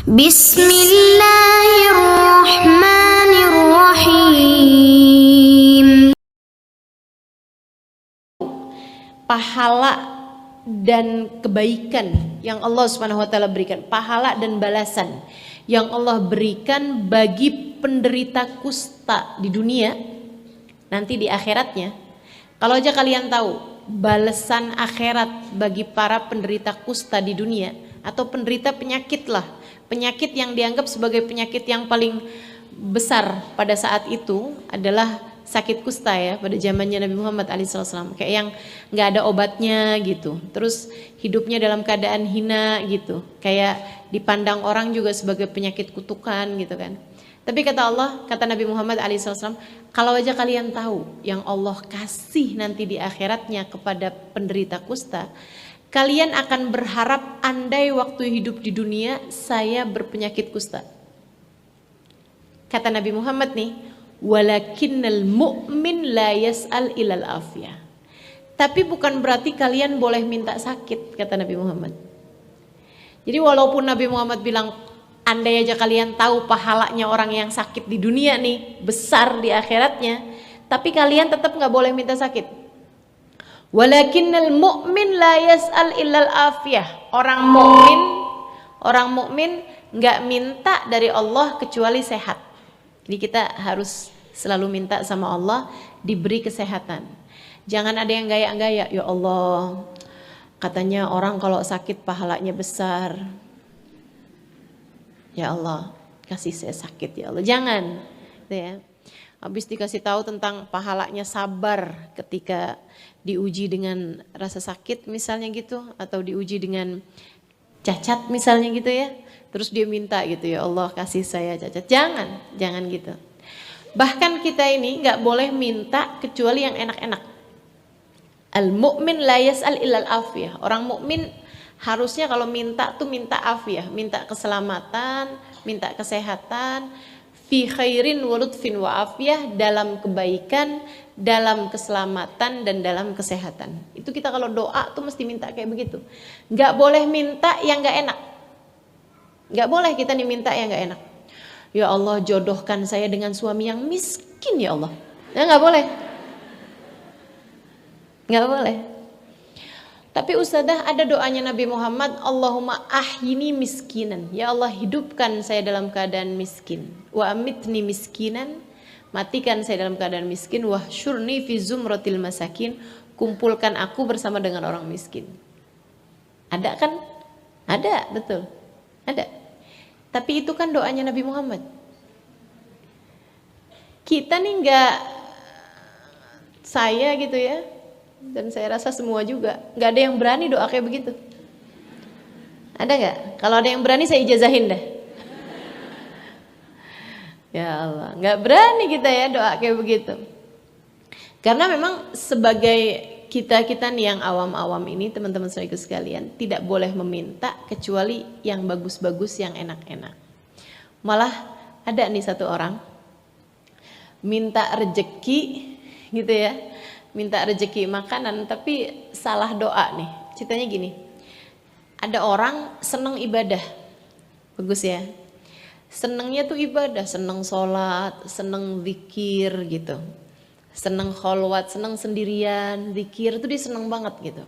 Bismillahirrahmanirrahim. Pahala dan kebaikan yang Allah Subhanahu wa taala berikan, pahala dan balasan yang Allah berikan bagi penderita kusta di dunia, nanti di akhiratnya. Kalau aja kalian tahu balasan akhirat bagi para penderita kusta di dunia atau penderita penyakit lah, penyakit yang dianggap sebagai penyakit yang paling besar pada saat itu adalah sakit kusta ya, pada zamannya Nabi Muhammad SAW, kayak yang nggak ada obatnya gitu, terus hidupnya dalam keadaan hina gitu, kayak dipandang orang juga sebagai penyakit kutukan gitu kan. Tapi kata Allah, kata Nabi Muhammad SAW, kalau aja kalian tahu yang Allah kasih nanti di akhiratnya kepada penderita kusta, kalian akan berharap andai waktu hidup di dunia saya berpenyakit kusta. Kata Nabi Muhammad nih, walakinnal mu'min la yas'al ilal afiyah. Tapi bukan berarti kalian boleh minta sakit, kata Nabi Muhammad. Jadi walaupun Nabi Muhammad bilang andai aja kalian tahu pahalanya orang yang sakit di dunia nih besar di akhiratnya, tapi kalian tetap nggak boleh minta sakit. Walakinnal mu'min la yas'al illal afiyah. Orang mukmin nggak minta dari Allah kecuali sehat. Jadi kita harus selalu minta sama Allah diberi kesehatan. Jangan ada yang gaya-gaya, ya Allah, katanya orang kalau sakit pahalanya besar. Ya Allah, kasih saya sakit ya Allah. Jangan, gitu ya. Habis dikasih tahu tentang pahalanya sabar ketika diuji dengan rasa sakit misalnya gitu, atau diuji dengan cacat misalnya gitu ya. Terus dia minta gitu, ya Allah kasih saya cacat. Jangan gitu. Bahkan kita ini nggak boleh minta kecuali yang enak-enak. Al-mu'min la yas'al illal afiyah. Orang mukmin harusnya kalau minta tuh minta afiyah, minta keselamatan, minta kesehatan, fi khairin wa lutfin wa afiyah, dalam kebaikan, dalam keselamatan dan dalam kesehatan. Itu kita kalau doa tuh mesti minta kayak begitu. Nggak boleh minta yang nggak enak. Nggak boleh kita nih minta yang nggak enak. Ya Allah jodohkan saya dengan suami yang miskin ya Allah. Ya nggak boleh. Nggak boleh. Tapi Ustadzah ada doanya Nabi Muhammad, Allahumma ahyini miskinan. Ya Allah hidupkan saya dalam keadaan miskin. Wa amitni miskinan. Matikan saya dalam keadaan miskin. Wa syurni fi zumratil masakin. Kumpulkan aku bersama dengan orang miskin. Ada kan? Ada, betul. Ada. Tapi itu kan doanya Nabi Muhammad. Kita nih nggak, saya gitu ya, dan saya rasa semua juga nggak ada yang berani doa kayak begitu. Ada nggak? Kalau ada yang berani saya ijazahin deh. Ya Allah, nggak berani kita ya doa kayak begitu. Karena memang sebagai kita nih yang awam-awam ini, teman-teman saudaraku sekalian, tidak boleh meminta kecuali yang bagus-bagus, yang enak-enak. Malah ada nih satu orang minta rejeki gitu ya, minta rejeki makanan tapi salah doa nih. Ceritanya gini, ada orang seneng ibadah, bagus ya, senengnya tuh ibadah, seneng sholat, seneng zikir gitu, seneng kholwat, seneng sendirian, zikir tuh dia seneng banget gitu,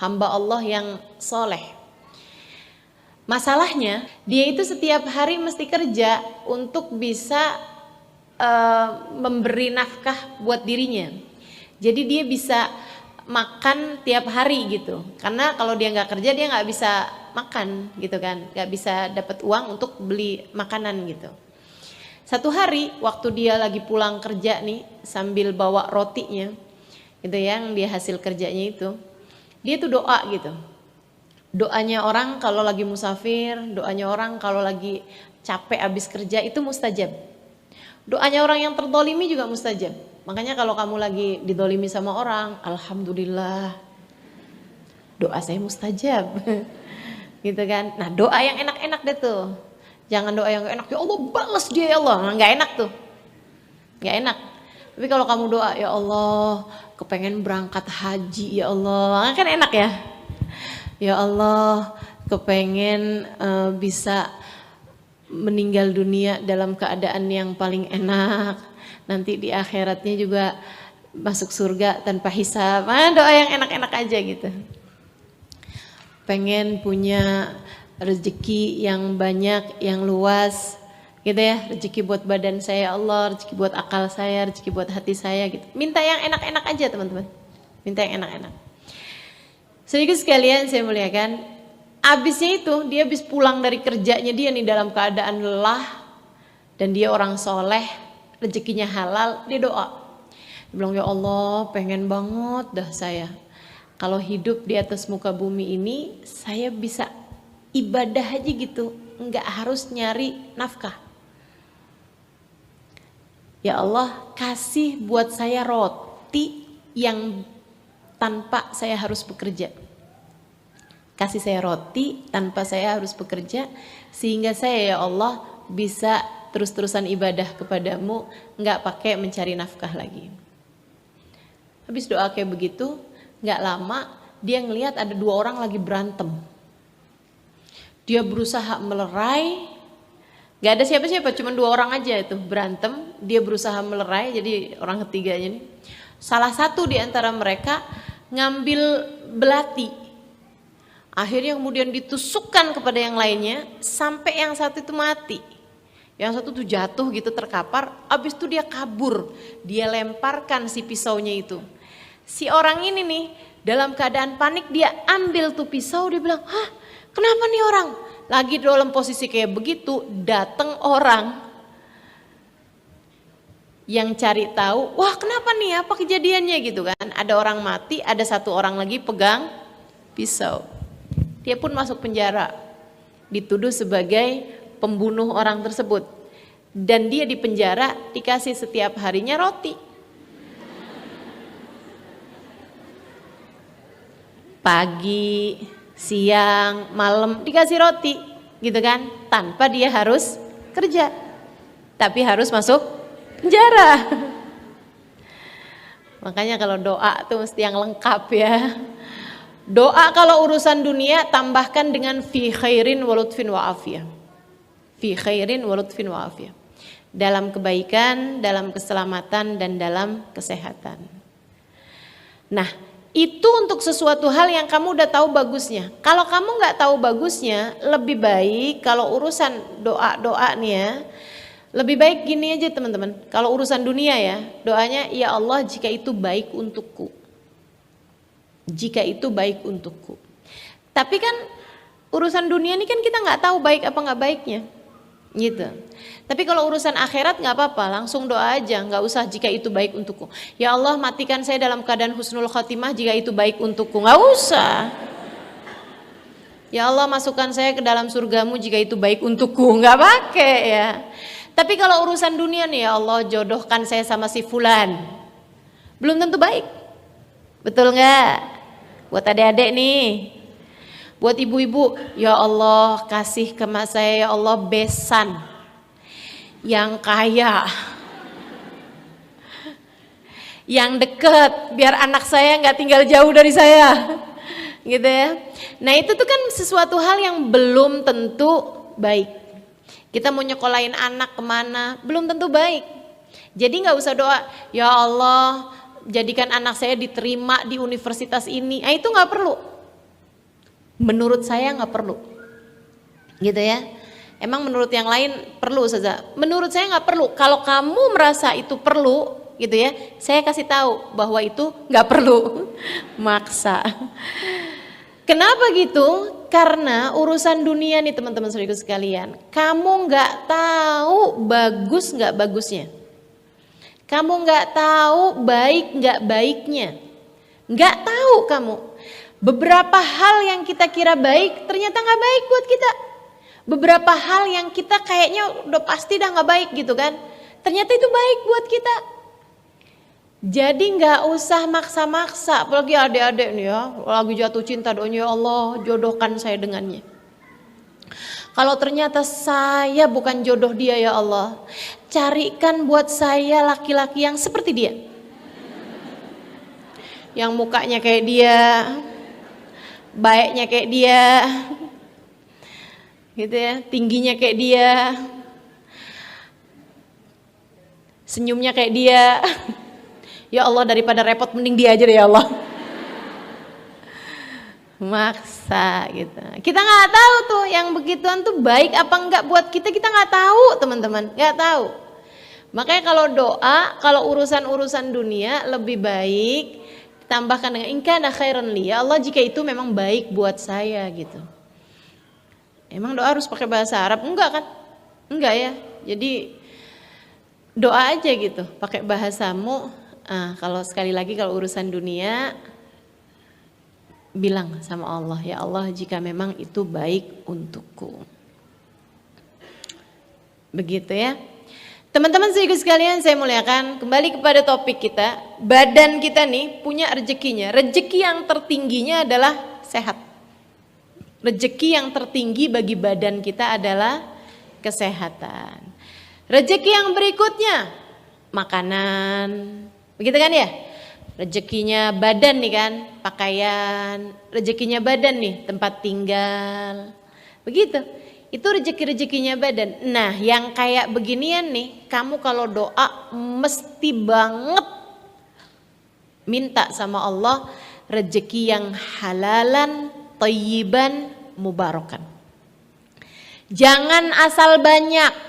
hamba Allah yang soleh. Masalahnya dia itu setiap hari mesti kerja untuk bisa memberi nafkah buat dirinya. Jadi dia bisa makan tiap hari gitu, karena kalau dia nggak kerja dia nggak bisa makan gitu kan, nggak bisa dapat uang untuk beli makanan gitu. Satu hari waktu dia lagi pulang kerja nih sambil bawa rotinya gitu, yang dia hasil kerjanya itu, dia tuh doa gitu. Doanya orang kalau lagi musafir, doanya orang kalau lagi capek abis kerja itu mustajab. Doanya orang yang terdolimi juga mustajab. Makanya kalau kamu lagi didolimi sama orang, alhamdulillah, doa saya mustajab. Gitu kan. Nah doa yang enak-enak deh tuh. Jangan doa yang gak enak, ya Allah balas dia ya Allah. Nah, gak enak tuh, gak enak. Tapi kalau kamu doa, ya Allah kepengen berangkat haji ya Allah, kan enak ya. Ya Allah kepengen bisa meninggal dunia dalam keadaan yang paling enak, nanti di akhiratnya juga masuk surga tanpa hisab. Doa yang enak-enak aja gitu. Pengen punya rezeki yang banyak, yang luas gitu ya, rezeki buat badan saya Allah, rezeki buat akal saya, rezeki buat hati saya gitu. Minta yang enak-enak aja teman-teman, minta yang enak-enak. Sedikit sekalian saya muliakan, abisnya itu dia habis pulang dari kerjanya dia nih dalam keadaan lelah dan dia orang soleh, rezekinya halal, dia doa. Dia bilang, ya Allah pengen banget dah saya kalau hidup di atas muka bumi ini saya bisa ibadah aja gitu, nggak harus nyari nafkah. Ya Allah kasih buat saya roti yang tanpa saya harus bekerja. Kasih saya roti tanpa saya harus bekerja, sehingga saya ya Allah bisa terus-terusan ibadah kepadamu, nggak pakai mencari nafkah lagi. Habis doa kayak begitu, nggak lama dia ngelihat ada dua orang lagi berantem. Dia berusaha melerai, nggak ada siapa-siapa, cuma dua orang aja itu berantem. Dia berusaha melerai, jadi orang ketiganya nih. Salah satu di antara mereka ngambil belati. Akhirnya kemudian ditusukkan kepada yang lainnya sampai yang satu itu mati. Yang satu tuh jatuh gitu terkapar, abis itu dia kabur. Dia lemparkan si pisaunya itu. Si orang ini nih dalam keadaan panik dia ambil tuh pisau, dia bilang, hah kenapa nih orang? Lagi dalam posisi kayak begitu, datang orang yang cari tahu, wah kenapa nih, apa kejadiannya gitu kan. Ada orang mati, ada satu orang lagi pegang pisau. Dia pun masuk penjara, dituduh sebagai pembunuh orang tersebut. Dan dia di penjara dikasih setiap harinya roti. Pagi, siang, malam dikasih roti gitu kan. Tanpa dia harus kerja. Tapi harus masuk penjara. Makanya kalau doa tuh mesti yang lengkap ya. Doa kalau urusan dunia tambahkan dengan fi khairin wa lutfin wa afiyah. Fi khairin wa lutfin wa afiyah. Dalam kebaikan, dalam keselamatan dan dalam kesehatan. Nah, itu untuk sesuatu hal yang kamu udah tahu bagusnya. Kalau kamu nggak tahu bagusnya, lebih baik kalau urusan doa-doa nih ya, lebih baik gini aja teman-teman. Kalau urusan dunia ya, doanya ya Allah jika itu baik untukku. Jika itu baik untukku. Tapi kan urusan dunia ini kan kita nggak tahu baik apa nggak baiknya, gitu. Tapi kalau urusan akhirat nggak apa-apa, langsung doa aja, nggak usah jika itu baik untukku. Ya Allah matikan saya dalam keadaan husnul khotimah jika itu baik untukku, nggak usah. Ya Allah masukkan saya ke dalam surgamu jika itu baik untukku, nggak pakai ya. Tapi kalau urusan dunia nih, ya Allah jodohkan saya sama si fulan, belum tentu baik, betul nggak? Buat adik-adik nih, buat ibu-ibu, ya Allah kasih ke saya ya Allah besan yang kaya, yang deket, biar anak saya nggak tinggal jauh dari saya, gitu ya. Nah itu tuh kan sesuatu hal yang belum tentu baik. Kita mau nyekolahin anak kemana, belum tentu baik. Jadi nggak usah doa, ya Allah jadikan anak saya diterima di universitas ini. Itu nggak perlu. Menurut saya nggak perlu, gitu ya. Emang menurut yang lain perlu saja. Menurut saya nggak perlu. Kalau kamu merasa itu perlu, gitu ya, saya kasih tahu bahwa itu nggak perlu. Maksa. Kenapa gitu? Karena urusan dunia nih teman-teman saudaraku sekalian, kamu nggak tahu bagus nggak bagusnya. Kamu nggak tahu baik nggak baiknya, nggak tahu kamu. Beberapa hal yang kita kira baik ternyata nggak baik buat kita. Beberapa hal yang kita kayaknya udah pasti dah nggak baik gitu kan, ternyata itu baik buat kita. Jadi nggak usah maksa-maksa, apalagi adik-adik nih ya, lagi jatuh cinta doanya ya Allah jodohkan saya dengannya. Kalau ternyata saya bukan jodoh dia ya Allah, carikan buat saya laki-laki yang seperti dia. Yang mukanya kayak dia, baiknya kayak dia. gitu ya, tingginya kayak dia, senyumnya kayak dia. Ya Allah, daripada repot mending dia aja deh ya Allah. Maksa gitu. Kita nggak tahu tuh yang begituan tuh baik apa enggak buat kita nggak tahu teman-teman, nggak tahu. Makanya kalau doa, kalau urusan-urusan dunia lebih baik tambahkan dengan in kana khairan li, ya Allah jika itu memang baik buat saya gitu. Emang doa harus pakai bahasa Arab? Enggak kan? Enggak ya. Jadi doa aja gitu, pakai bahasamu. Kalau sekali lagi kalau urusan dunia bilang sama Allah, ya Allah jika memang itu baik untukku. Begitu ya. Teman-teman sekalian saya muliakan, kembali kepada topik kita. Badan kita nih punya rezekinya. Rezeki yang tertingginya adalah sehat. Rezeki yang tertinggi bagi badan kita adalah kesehatan. Rezeki yang berikutnya makanan. Begitu kan ya? Rezekinya badan nih kan, pakaian. Rezekinya badan nih, tempat tinggal. Begitu. Itu rezeki-rezekinya badan. Nah, yang kayak beginian nih, kamu kalau doa mesti banget minta sama Allah rezeki yang halalan, thayyiban, mubarakan. Jangan asal banyak.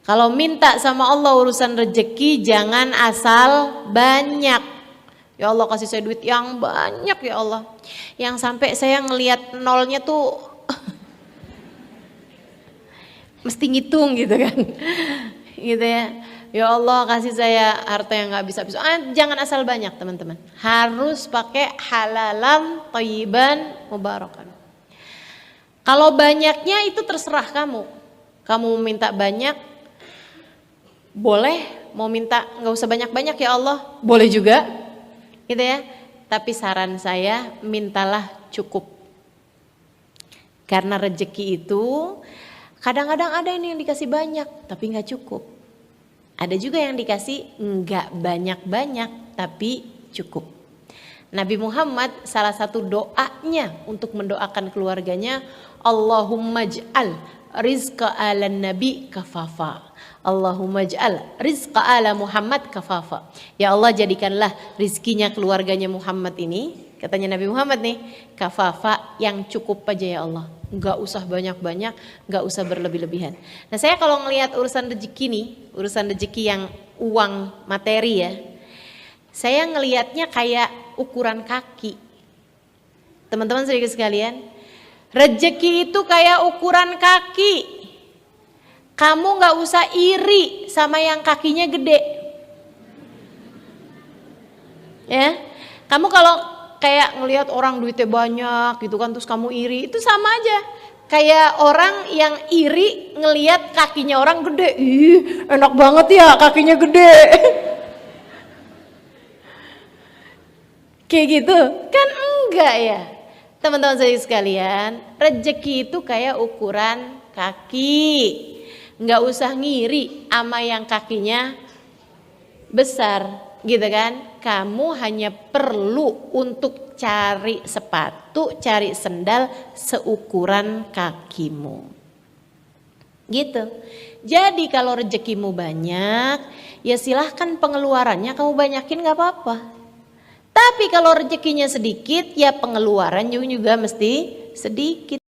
Kalau minta sama Allah urusan rezeki jangan asal banyak. Ya Allah kasih saya duit yang banyak ya Allah. Yang sampai saya ngelihat nolnya tuh mesti ngitung gitu kan. Gitu ya. Ya Allah kasih saya harta yang gak bisa-bisa. Jangan asal banyak teman-teman. Harus pakai halalan, thayyiban, mubarakan. Kalau banyaknya itu terserah kamu. Kamu minta banyak, boleh, mau minta nggak usah banyak-banyak ya Allah, boleh juga, gitu ya. Tapi saran saya mintalah cukup, karena rezeki itu kadang-kadang ada yang dikasih banyak tapi nggak cukup, ada juga yang dikasih nggak banyak-banyak tapi cukup. Nabi Muhammad salah satu doanya untuk mendoakan keluarganya, Allahumma ij'al rizqa ala nabi kafafa. Allahumma ij'al rizqa ala Muhammad kafafa. Ya Allah jadikanlah rizkinya keluarganya Muhammad ini, katanya Nabi Muhammad nih, kafafa, yang cukup aja ya Allah. Enggak usah banyak-banyak, enggak usah berlebih-lebihan. Nah saya kalau ngelihat urusan rezeki nih, urusan rezeki yang uang materi ya, saya ngelihatnya kayak ukuran kaki. Teman-teman sedikit sekalian, rezeki itu kayak ukuran kaki. Kamu gak usah iri sama yang kakinya gede. Ya, kamu kalau kayak ngelihat orang duitnya banyak gitu kan, terus kamu iri, itu sama aja. Kayak orang yang iri ngelihat kakinya orang gede. Ih, enak banget ya kakinya gede. Kayak gitu, kan enggak ya. Teman-teman saya sekalian, rezeki itu kayak ukuran kaki. Nggak usah ngiri sama yang kakinya besar gitu kan. Kamu hanya perlu untuk cari sepatu, cari sendal seukuran kakimu gitu. Jadi kalau rezekimu banyak, ya silahkan pengeluarannya kamu banyakin gak apa-apa. Tapi kalau rezekinya sedikit, ya pengeluaran juga mesti sedikit.